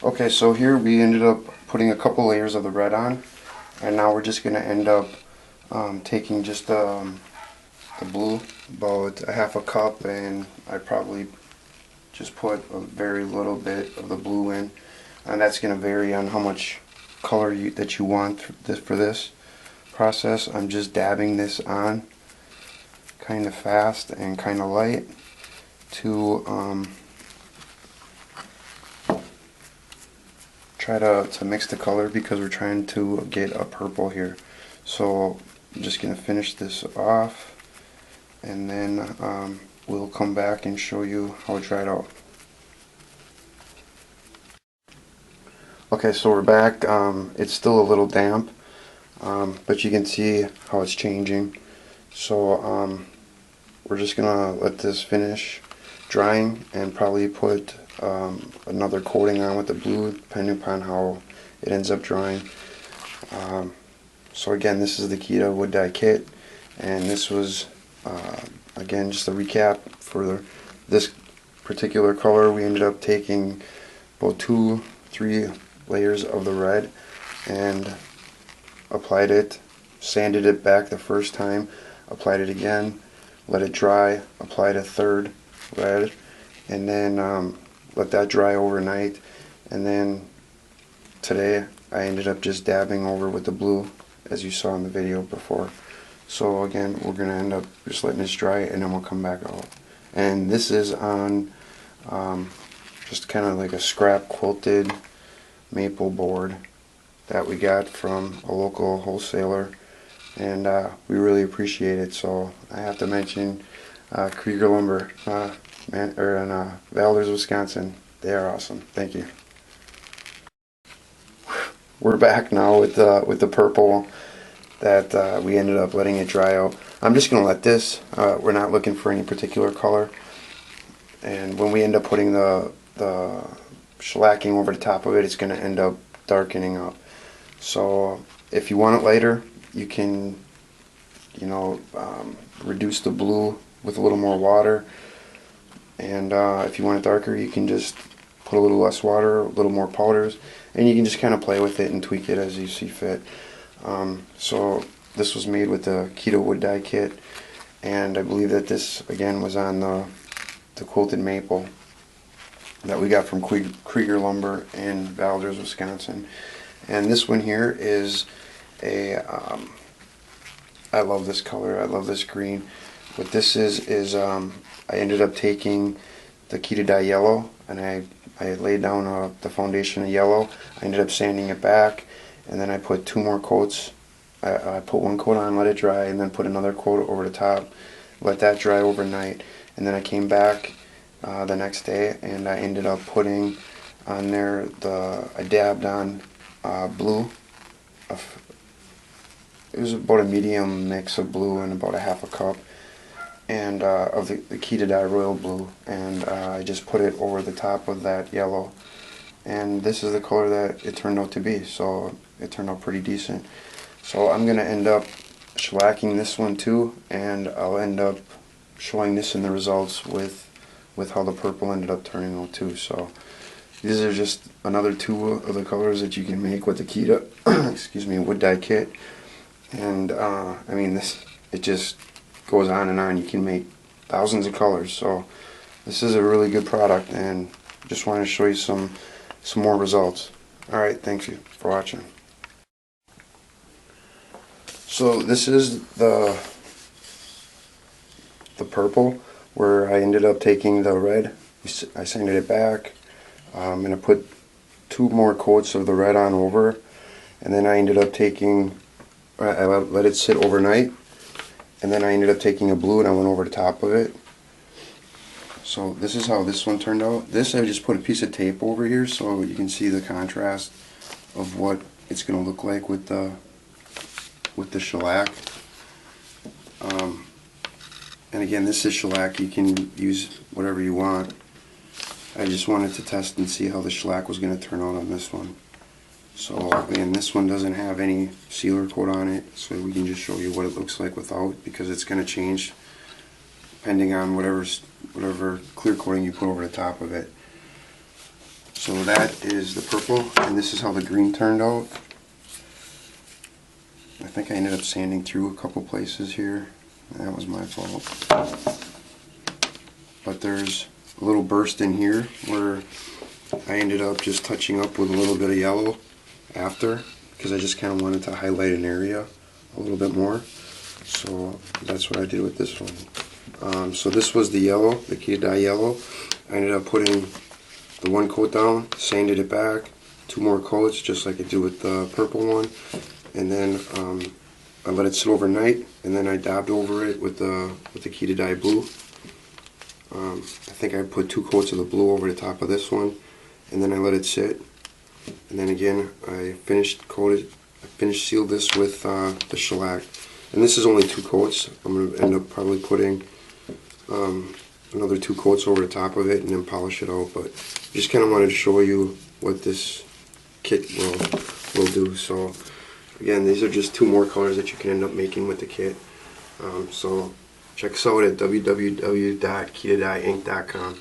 Okay, so here we ended up putting a couple layers of the red on, and now we're just going to end up taking just the blue, about a half a cup, and I probably just put a very little bit of the blue in, and that's going to vary on how much color that you want for this process. I'm just dabbing this on kind of fast and kind of light to try to mix the color, because we're trying to get a purple here. So I'm just going to finish this off, and then we'll come back and show you how it dried out. Okay, so we're back. It's still a little damp, but you can see how it's changing. So we're just going to let this finish drying and probably put another coating on with the blue, depending upon how it ends up drying. So again, this is the Keda Wood Dye Kit, and this was again just a recap for this particular color. We ended up taking about 2-3 layers of the red and applied it, sanded it back the first time, applied it again, let it dry, applied a third red, and then let that dry overnight. And then today I ended up just dabbing over with the blue, as you saw in the video before. So again, we're going to end up just letting this dry, and then we'll come back out. And this is on just kind of like a scrap quilted maple board that we got from a local wholesaler, and we really appreciate it. So I have to mention Krieger Lumber in Valdez, Wisconsin. They are awesome. Thank you. We're back now with the purple that we ended up letting it dry out. I'm just going to let this. We're not looking for any particular color, and when we end up putting the shellacking over the top of it, it's going to end up darkening up. So if you want it lighter, you can, reduce the blue with a little more water, and if you want it darker, you can just put a little less water, a little more powders, and you can just kind of play with it and tweak it as you see fit. So this was made with the Keda Wood Dye Kit, and I believe that this again was on the quilted maple that we got from Krieger Lumber in Valdez, Wisconsin. And this one here is I love this color, I love this green. What this is I ended up taking the Keda Dye yellow, and I laid down the foundation of yellow. I ended up sanding it back, and then I put 2 more coats. I put 1 coat on, let it dry, and then put another coat over the top, let that dry overnight, and then I came back the next day, and I ended up putting on there I dabbed on blue. It was about a medium mix of blue and about a half a cup, and of the Keda Dye Royal Blue, and I just put it over the top of that yellow, and this is the color that it turned out to be. So it turned out pretty decent. So I'm going to end up shellacking this one too, and I'll end up showing this in the results with how the purple ended up turning out too. So these are just another 2 of the colors that you can make with the Keda Wood Dye Kit. And I mean, it just goes on and on. You can make thousands of colors. So this is a really good product, and just wanted to show you some more results. Alright, thank you for watching. So this is the purple, where I ended up taking the red, I sanded it back, and I put 2 more coats of the red on over, and then I ended up taking, I let it sit overnight, and then I ended up taking a blue and I went over the top of it. So this is how this one turned out. This, I just put a piece of tape over here so you can see the contrast of what it's going to look like with the shellac. And again, this is shellac. You can use whatever you want. I just wanted to test and see how the shellac was going to turn out on this one. So again, this one doesn't have any sealer coat on it, so we can just show you what it looks like without, because it's going to change depending on whatever clear coating you put over the top of it. So that is the purple, and this is how the green turned out. I think I ended up sanding through a couple places here. That was my fault. But there's a little burst in here where I ended up just touching up with a little bit of yellow after, because I just kind of wanted to highlight an area a little bit more. So that's what I did with this one. So this was the yellow, the Keda Dye yellow. I ended up putting the one coat down, sanded it back, 2 more coats just like I did with the purple one, and then I let it sit overnight, and then I dabbed over it with the Keda Dye blue. I think I put 2 coats of the blue over the top of this one, and then I let it sit, and then again I finished sealed this with the shellac, and this is only 2 coats. I'm going to end up probably putting another 2 coats over the top of it and then polish it out, but just kind of wanted to show you what this kit will do. So again, these are just 2 more colors that you can end up making with the kit. So check us out at www.kedadyeink.com.